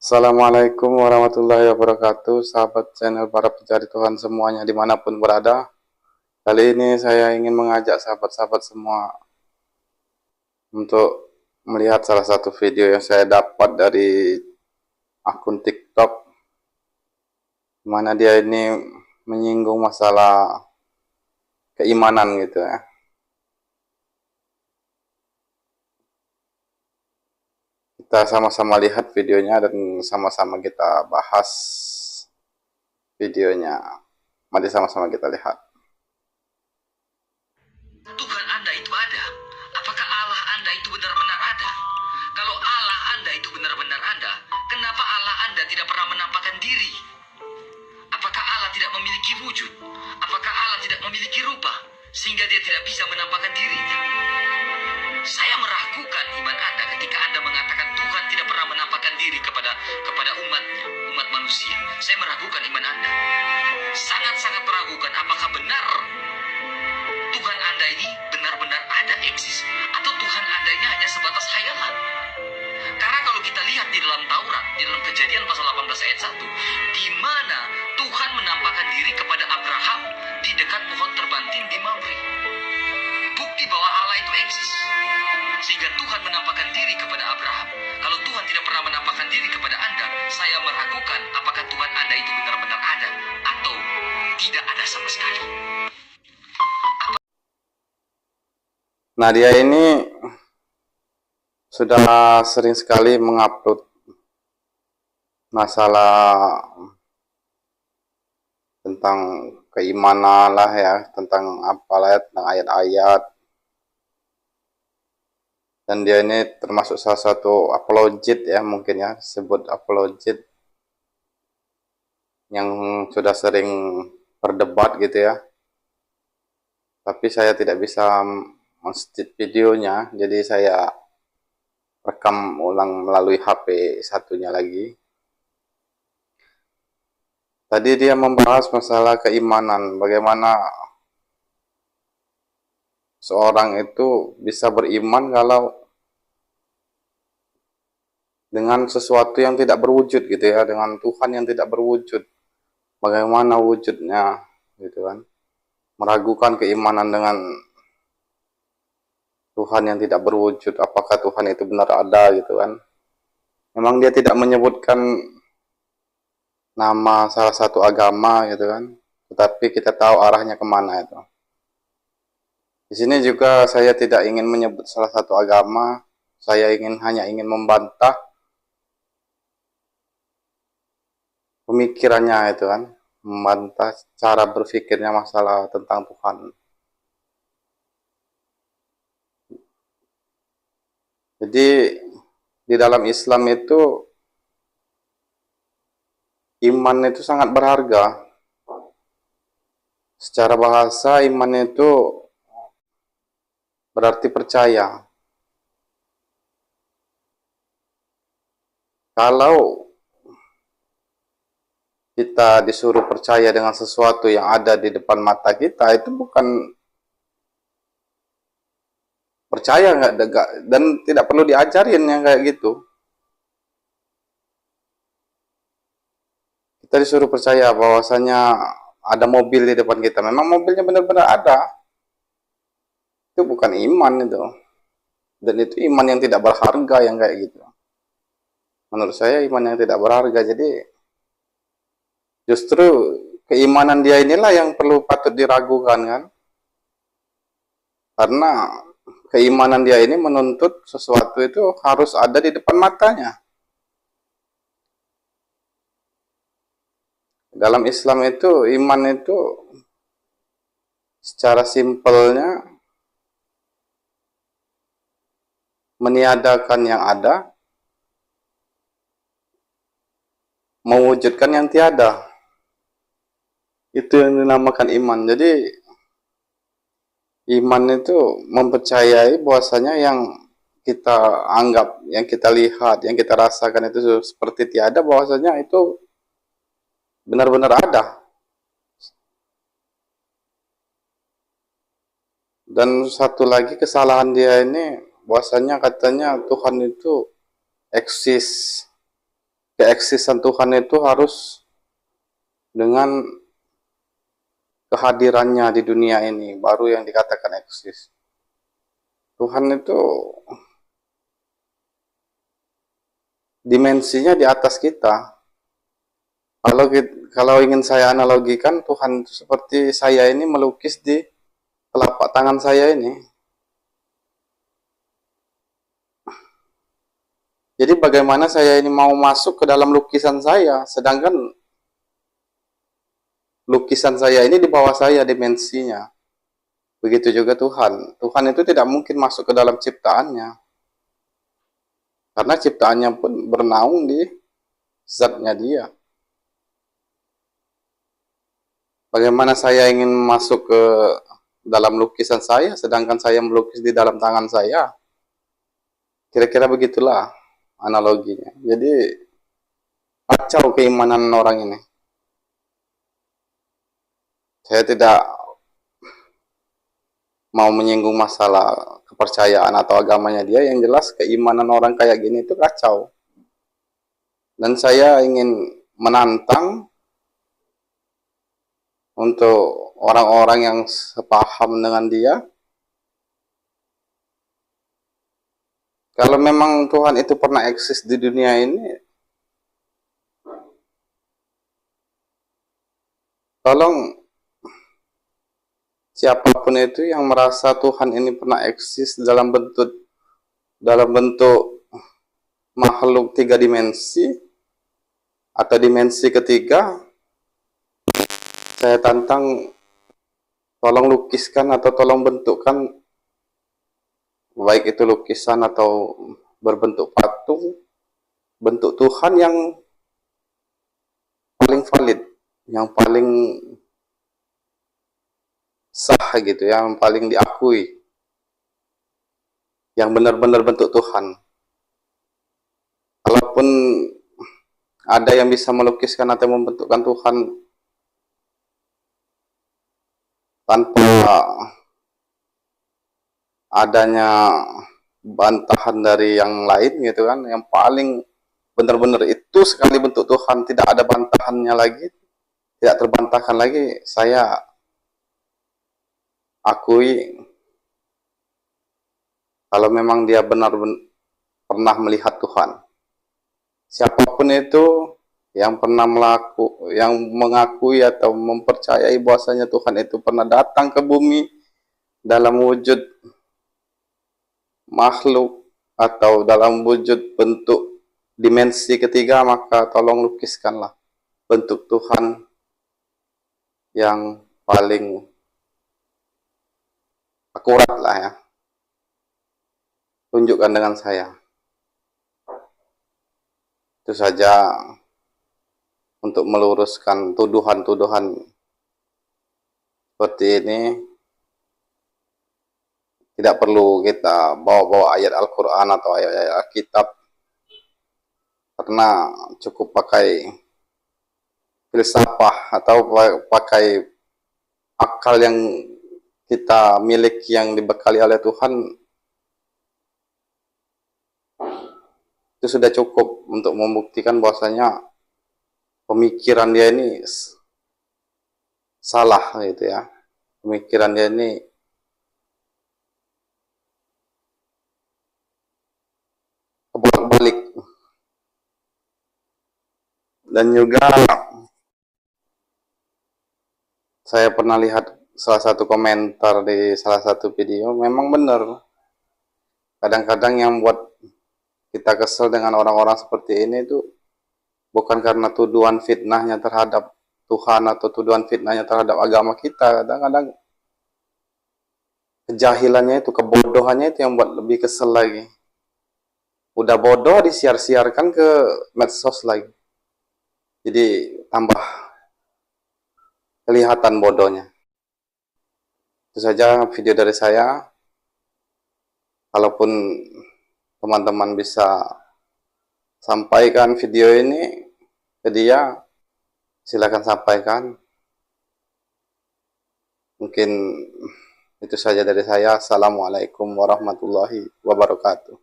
Assalamualaikum warahmatullahi wabarakatuh, sahabat channel para pencari Tuhan semuanya dimanapun berada. Kali ini saya ingin mengajak sahabat-sahabat semua untuk melihat salah satu video yang saya dapat dari akun TikTok, mana dia ini menyinggung masalah keimanan gitu ya. Kita sama-sama lihat videonya dan sama-sama kita bahas videonya. Mari sama-sama kita lihat. Tuhan Anda itu ada. Apakah Allah Anda itu benar-benar ada? Kalau Allah Anda itu benar-benar ada, kenapa Allah Anda tidak pernah menampakkan diri? Apakah Allah tidak memiliki wujud? Apakah Allah tidak memiliki rupa sehingga dia tidak bisa menampakkan dirinya? Saya meragukan iman Anda ketika Anda mengatakan Tuhan tidak pernah menampakkan diri kepada umatnya, umat manusia. Saya meragukan iman Anda. Sangat-sangat meragukan apakah benar Tuhan Anda ini benar-benar ada, eksis, atau Tuhan Anda ini hanya sebatas khayalan. Karena kalau kita lihat di dalam Taurat, di dalam Kejadian pasal 18 ayat 1, di mana Tuhan menampakkan diri kepada Abraham di dekat pohon terbantin di Mamre. Bukti bahwa Allah itu eksis. Sehingga Tuhan menampakkan diri kepada Abraham. Kalau Tuhan tidak pernah menampakkan diri kepada Anda, saya meragukan apakah Tuhan Anda itu benar-benar ada atau tidak ada sama sekali. Nah, dia ini sudah sering sekali mengupload masalah tentang keimanan lah ya, tentang apalah, tentang ayat-ayat. Dan dia ini termasuk salah satu apologet ya, mungkin ya, sebut apologet yang sudah sering berdebat gitu ya. Tapi saya tidak bisa men-stop videonya, jadi saya rekam ulang melalui HP satunya lagi. Tadi dia membahas masalah keimanan, bagaimana seorang itu bisa beriman kalau dengan sesuatu yang tidak berwujud gitu ya, dengan Tuhan yang tidak berwujud. Bagaimana wujudnya gitu kan. Meragukan keimanan dengan Tuhan yang tidak berwujud, apakah Tuhan itu benar ada gitu kan. Memang dia tidak menyebutkan nama salah satu agama gitu kan, tetapi kita tahu arahnya kemana itu. Di sini juga saya tidak ingin menyebut salah satu agama, saya hanya ingin membantah pemikirannya itu kan, membantah cara berpikirnya masalah tentang Tuhan. Jadi di dalam Islam itu iman itu sangat berharga. Secara bahasa iman itu berarti percaya. Kalau kita disuruh percaya dengan sesuatu yang ada di depan mata kita, itu bukan percaya nggak, dan tidak perlu diajarin yang kayak gitu. Kita disuruh percaya bahwasanya ada mobil di depan kita, memang mobilnya benar-benar ada, itu bukan iman itu, dan itu iman yang tidak berharga yang kayak gitu. Menurut saya iman yang tidak berharga. Jadi justru keimanan dia inilah yang perlu patut diragukan kan, karena keimanan dia ini menuntut sesuatu itu harus ada di depan matanya. Dalam Islam itu iman itu secara simpelnya meniadakan yang ada, mewujudkan yang tiada. Itu yang dinamakan iman. Jadi iman itu mempercayai bahwasanya yang kita anggap, yang kita lihat, yang kita rasakan itu seperti tiada, bahwasanya itu benar-benar ada. Dan satu lagi kesalahan dia ini, bahwasanya katanya Tuhan itu eksis. keeksisan Tuhan itu harus dengan kehadirannya di dunia ini baru yang dikatakan eksis. Tuhan itu dimensinya di atas kita. Kalau ingin saya analogikan, Tuhan itu seperti saya ini melukis di telapak tangan saya ini. Jadi bagaimana saya ini mau masuk ke dalam lukisan saya, sedangkan lukisan saya ini di bawah saya dimensinya. Begitu juga Tuhan. Tuhan itu tidak mungkin masuk ke dalam ciptaannya. Karena ciptaannya pun bernaung di zatnya dia. Bagaimana saya ingin masuk ke dalam lukisan saya, sedangkan saya melukis di dalam tangan saya. Kira-kira begitulah analoginya. Jadi kacau keimanan orang ini. Saya tidak mau menyinggung masalah kepercayaan atau agamanya dia, yang jelas keimanan orang kayak gini itu kacau. Dan saya ingin menantang untuk orang-orang yang sepaham dengan dia. Kalau memang Tuhan itu pernah eksis di dunia ini, tolong siapapun itu yang merasa Tuhan ini pernah eksis dalam bentuk makhluk 3 dimensi atau dimensi ketiga, saya tantang, tolong lukiskan atau tolong bentukkan, baik itu lukisan atau berbentuk patung, bentuk Tuhan yang paling valid, yang paling sah gitu, yang paling diakui, yang benar-benar bentuk Tuhan. Kalaupun ada yang bisa melukiskan atau membentukkan Tuhan tanpa adanya bantahan dari yang lain gitu kan, yang paling benar-benar itu sekali bentuk Tuhan, tidak ada bantahannya lagi, tidak terbantahkan lagi, saya akui kalau memang dia benar-benar pernah melihat Tuhan. Siapapun itu yang pernah yang mengakui atau mempercayai bahwasanya Tuhan itu pernah datang ke bumi dalam wujud makhluk atau dalam wujud bentuk dimensi ketiga, maka tolong lukiskanlah bentuk Tuhan yang paling akurat lah ya. Tunjukkan dengan saya. Itu saja untuk meluruskan tuduhan-tuduhan seperti ini. Tidak perlu kita bawa-bawa ayat Al-Quran atau ayat-ayat Alkitab, karena cukup pakai filsafah atau pakai akal yang kita miliki, yang dibekali oleh Tuhan, itu sudah cukup untuk membuktikan bahwasanya pemikiran dia ini salah gitu ya. Pemikiran dia ini kebalik-balik. Dan juga saya pernah lihat salah satu komentar di salah satu video, memang benar. Kadang-kadang yang buat kita kesel dengan orang-orang seperti ini itu bukan karena tuduhan fitnahnya terhadap Tuhan atau tuduhan fitnahnya terhadap agama kita. Kadang-kadang kejahilannya itu, kebodohannya itu yang buat lebih kesel lagi. Udah bodoh disiar-siarkan ke medsos lagi. Jadi tambah kelihatan bodohnya. Itu saja video dari saya. Kalaupun teman-teman bisa sampaikan video ini ke dia, silakan sampaikan. Mungkin itu saja dari saya. Assalamualaikum warahmatullahi wabarakatuh.